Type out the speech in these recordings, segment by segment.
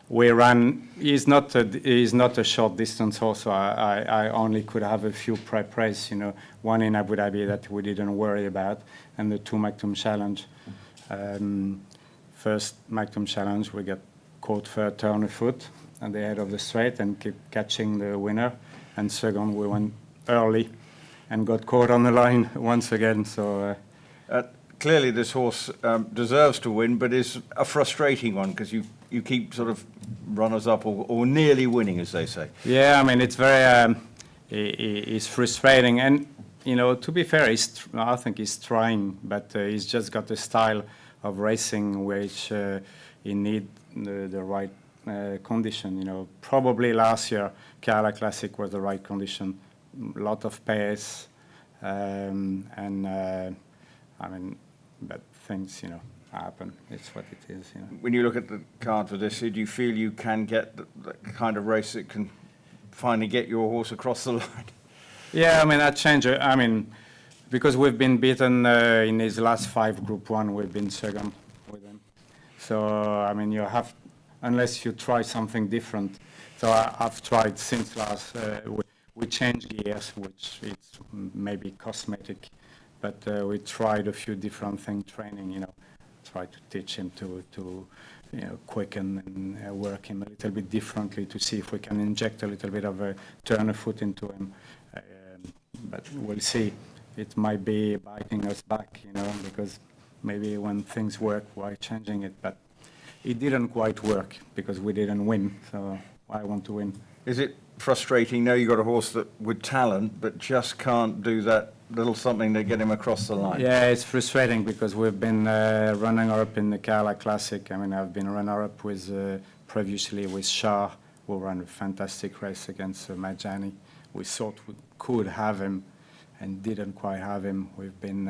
we ran. He's not a short distance horse, so I only could have a few prep races. One in Abu Dhabi that we didn't worry about, and the 2 Maktoum Challenge. First Maktoum Challenge, we got caught for a turn of foot at the head of the straight and keep catching the winner. And second, we went early and got caught on the line once again. So clearly, this horse deserves to win, but is a frustrating one because you keep sort of runners up or nearly winning, as they say. Yeah, I mean it's very it's frustrating, and to be fair, I think he's trying, but he's just got a style of racing which he need the right condition. Probably last year Kerala Classic was the right condition, a lot of pace, and I mean, but things happen. It's what it is. When you look at the card for this, do you feel you can get the kind of race that can finally get your horse across the line? Yeah, I mean that change. I mean, because we've been beaten in his last 5 Group 1, we've been second with him. So I mean, you have, unless you try something different. So I've tried since last. We changed gears, which is maybe cosmetic, but we tried a few different things. Training, try to teach him to quicken and work him a little bit differently to see if we can inject a little bit of a turn of foot into him. But we'll see. It might be biting us back, because maybe when things work, why changing it? But it didn't quite work because we didn't win. So I want to win. Is it frustrating? Now you've got a horse with talent, but just can't do that little something to get him across the line. Yeah, it's frustrating because we've been runner-up in the Kerala Classic. I mean, I've been runner-up with previously with Shah, who ran a fantastic race against Majani. We thought we could have him and didn't quite have him. We've been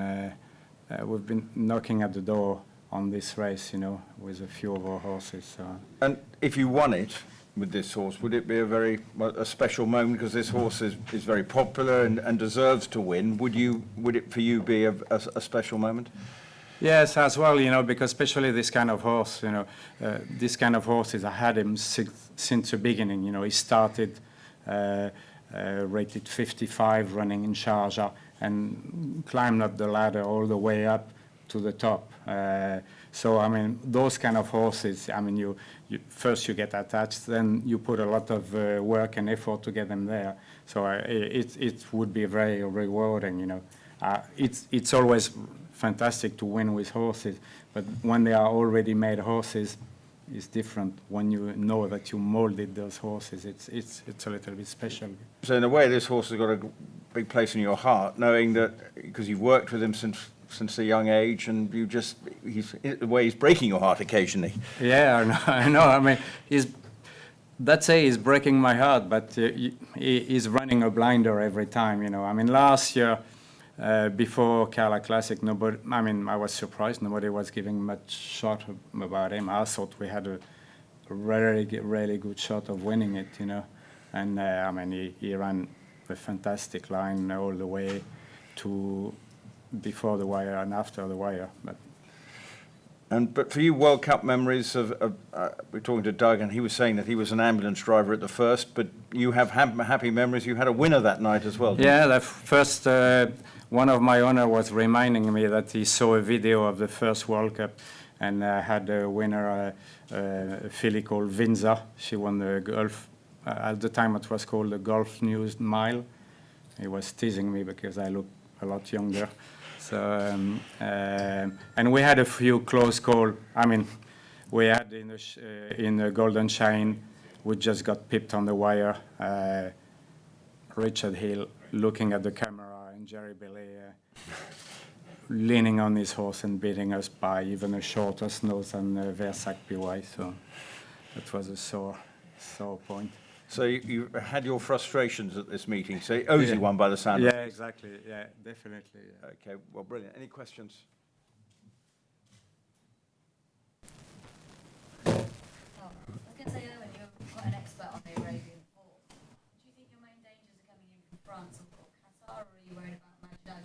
knocking at the door on this race, with a few of our horses. And if you won it with this horse, would it be a special moment because this horse is very popular and deserves to win? Would it for you be a special moment? Yes, as well, because especially this kind of horse, this kind of horses, I had him since the beginning. He started rated 55, running in Sharjah, and climbed up the ladder all the way up to the top. So I mean, those kind of horses. I mean, you first you get attached, then you put a lot of work and effort to get them there. So it would be very rewarding. It's always fantastic to win with horses, but when they are already made horses, it's different. When you know that you molded those horses, it's a little bit special. So in a way, this horse has got a big place in your heart, knowing that because you've worked with him since a young age, and he's breaking your heart occasionally. Yeah, I know. I mean, he's breaking my heart, but he's running a blinder every time. I mean, last year. Before Kerala Classic, I was surprised. Nobody was giving much shot about him. I thought we had a really good shot of winning it, And he ran a fantastic line all the way to before the wire and after the wire. But for you, World Cup memories we're talking to Doug, and he was saying that he was an ambulance driver at the first, but you have happy memories. You had a winner that night as well. Yeah, the first. One of my owner was reminding me that he saw a video of the first World Cup, and had a winner, a filly called Vinza. She won the golf. At the time, it was called the Golf News Mile. He was teasing me because I look a lot younger. So, and we had a few close calls. I mean, we had in the Golden Shine, we just got pipped on the wire. Richard Hill looking at the camera, and Jerry Bailey leaning on his horse and beating us by even a shorter nose than Versac PY. So that was a sore point. So you had your frustrations at this meeting. So it owes you one by the sound of it. Yeah, exactly. Yeah, definitely. Yeah. Okay, well, brilliant. Any questions? I was going to say, Erwan, you're quite an expert on the Arabian horse. Do you think your main dangers are coming in from France or Qatar, or are you worried about Majid?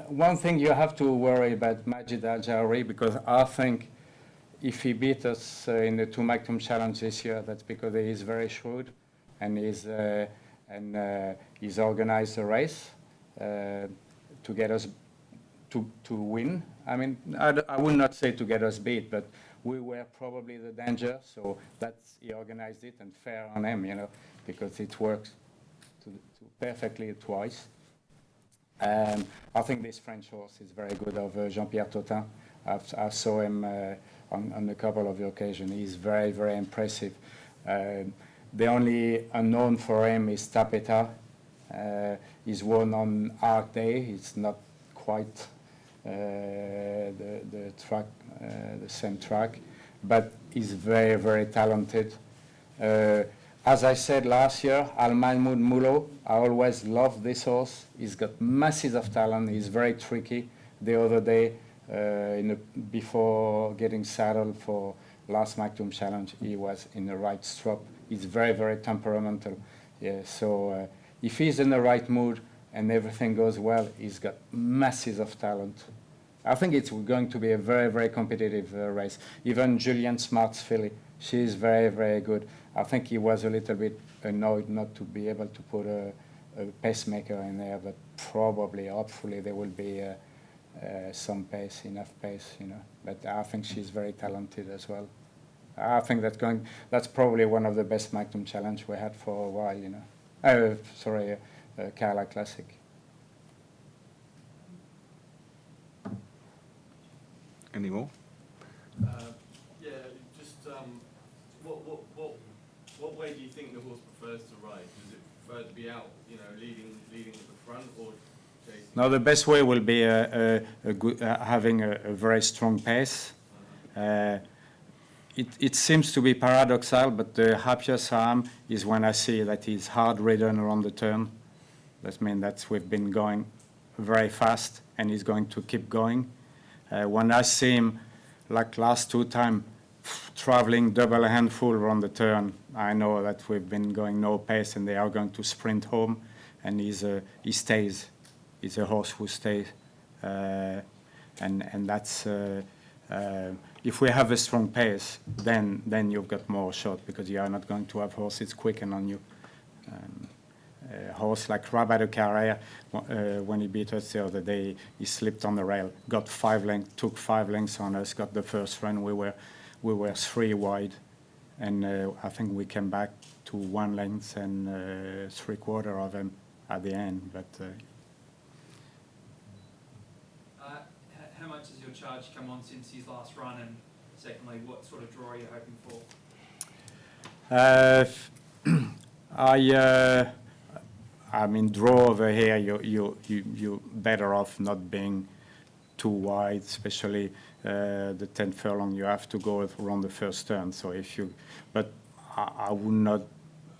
one thing you have to worry about Majid Al-Jawari, because I think if he beat us in the 2 Magnum Challenge this year, that's because he is very shrewd and he's organized a race to get us to win. I mean, I would not say to get us beat, but we were probably the danger, so he organized it, and fair on him, you know, because it works perfectly twice. I think this French horse is very good, of Jean-Pierre Totin. I saw him on a couple of occasions. He's very, very impressive. The only unknown for him is Tapeta. He's won on Arc Day. It's not quite the track, the same track, but he's very, very talented. As I said last year, Al Mahmoud Mulo, I always loved this horse. He's got masses of talent. He's very tricky. The other day, before getting saddled for last Magnum Challenge, he was in the right strop. He's very, very temperamental. Yeah, so if he's in the right mood and everything goes well, he's got masses of talent. I think it's going to be a very, very competitive race. Even Julian Smart's filly, she's very, very good. I think he was a little bit annoyed not to be able to put a pacemaker in there, but probably, hopefully, there will be some pace, enough pace, you know. But I think she's very talented as well. I think that's probably one of the best Magnum Challenge we had for a while, you know. Carla Classic. Any more? Yeah, just what way do you think the horse prefers to ride? Does it prefer to be out, you know, leading at the front, or chasing? No, the best way will be having a very strong pace. It seems to be paradoxal, but the happiest I am is when I see that he's hard ridden around the turn. That means that we've been going very fast, and he's going to keep going. When I see him, like last 2 times, traveling double handful around the turn, I know that we've been going no pace, and they are going to sprint home, and he stays. He's a horse who stays, and that's. If we have a strong pace, then you've got more shot, because you are not going to have horses quicken on you. A horse like Rabat de Carrère, when he beat us the other day, he slipped on the rail, got 5 lengths, took 5 lengths on us, got the first run. We were 3 wide, and I think we came back to 1 length and 3/4 of him at the end. But how much has your charge come on since his last run, and secondly, what sort of draw are you hoping for? I mean, draw over here, you're better off not being too wide, especially the 10th furlong. You have to go around the first turn. So but I would not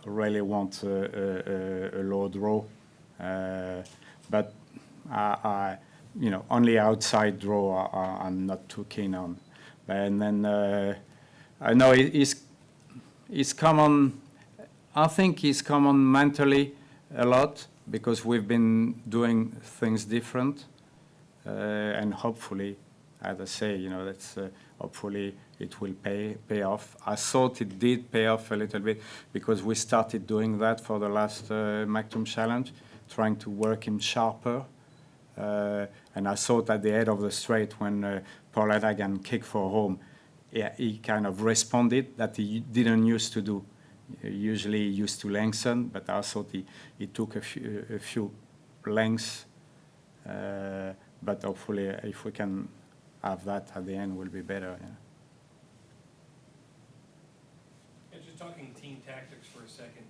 really want a low draw. But you know, only outside draw I'm not too keen on. And then I know he's come on. I think he's come on mentally a lot, because we've been doing things different, and hopefully, as I say, you know, that's hopefully it will pay off. I thought it did pay off a little bit, because we started doing that for the last Magnum Challenge, trying to work him sharper. And I thought at the head of the straight, when Paul Adagan kicked for home, yeah, he kind of responded that he didn't used to do. Usually he used to lengthen, but I thought he took a few lengths. But hopefully, if we can have that at the end, will be better. Yeah. Yeah, just talking team tactics for a second.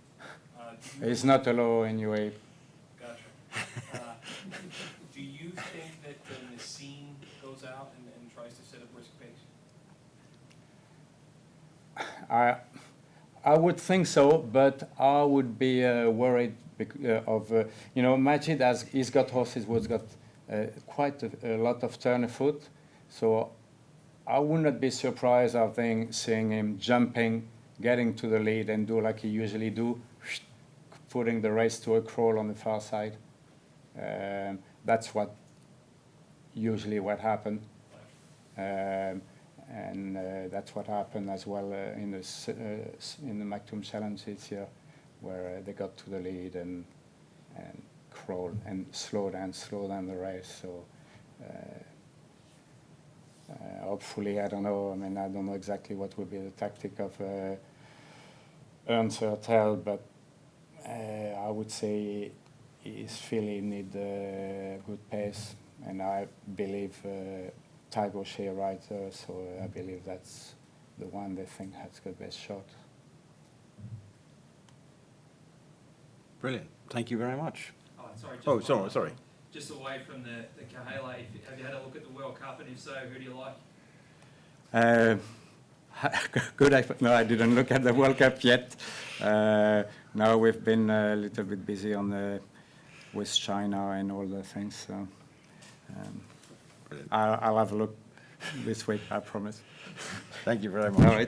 It's not a law anyway. Gotcha. Do you think that Nassim goes out and tries to set up risk pace? I would think so, but I would be worried of, you know, Majid he's got horses who's got quite a lot of turn of foot, so I would not be surprised of seeing him jumping, getting to the lead, and do like he usually do, putting the race to a crawl on the far side. That's what usually what happened. And that's what happened as well in the Mactum Challenge this year, where they got to the lead and crawled and slowed down the race. So hopefully, I don't know. I mean, I don't know exactly what will be the tactic of Ernst Hertel, but I would say he's feeling need good pace, and I believe Tiger Shea right there, so I believe that's the one they think has the best shot. Brilliant. Thank you very much. Oh, sorry. Just Oh, one sorry, last sorry. one. Just away from the Kahela, have you had a look at the World Cup, and if so, who do you like? Good. No, I didn't look at the World Cup yet. No, we've been a little bit busy on with China and all the things. So I'll have a look this week, I promise. Thank you very much. All right.